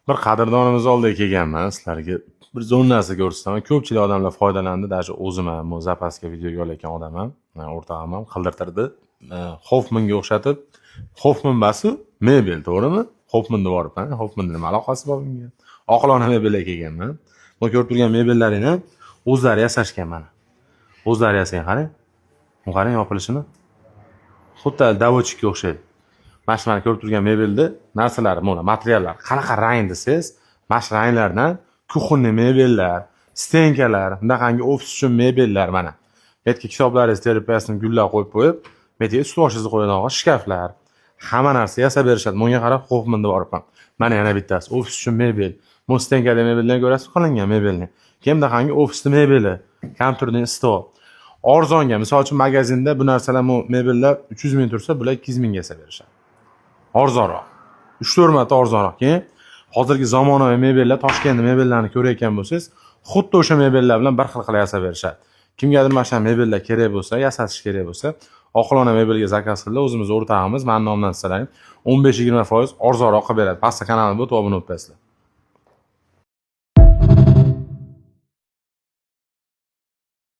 Bir qadrdonimiz oldiga kelganman sizlarga bir zo'r narsa ko'rsataman. Ko'pchilik odamlar foydalandi, даже o'zim ham bu zapaska video olayotgan odamam, o'rtog'im ham qildirtirdi. Hoffmanga o'xshatib, Hoffman basu mebel, to'g'rimi? Hoffmanda boribman. Hoffmanda nima aloqasi bor bunga? Oqilona mebelga kelganman. Bu ko'rib turgan mebellaringni o'zlari yasashgan mana. O'zlari yasagan qarang. Bu qarang yopilishini. Xuddi davochikka o'xshaydi. Mana shu ko'rib turgan mebelni narsalari, mana materiallar qanaqa rang desangiz, mana shu ranglardan kuxunni mebellar, stenkalar, bunaqangi ofis uchun mebellar mana. Yerga kitoblaringiz terapiyasini gullab qo'yib, yerga ust boshingizni qo'yadigan shkaflar, hamma narsa yasab berishadi. Bunga qarab Hoffmanda boribman. Mana yana bittasi ofis uchun mebel. Bu stenkali mebeldan ko'rasiz qolingan mebelni. Kimda qangi ofisni mebeli, kompyuterning stol. Arzonga, misol uchun magazinda bu narsalar, bu mebellar 300 ming tursa, bular 200 mingga yasab berishadi. Arzonroq. 3-4 marta arzonroq. Keyin hozirgi zamonaviy mebellar, Toshkentning mebellarini ko'rayotgan bo'lsangiz, xuddi o'sha mebellar bilan bir xil qilib yasab berishadi. Kimgadir mana shu mebellar kerak bo'lsa, yasatish kerak bo'lsa, Oqilona mebelga zakaz qildi. O'zimiz o'rtog'imiz, men nomdan sizlarga 15-20% arzonroq qilib beradi. Pastda kanalimga o'tib obuna bo'lib qo'yasizlar.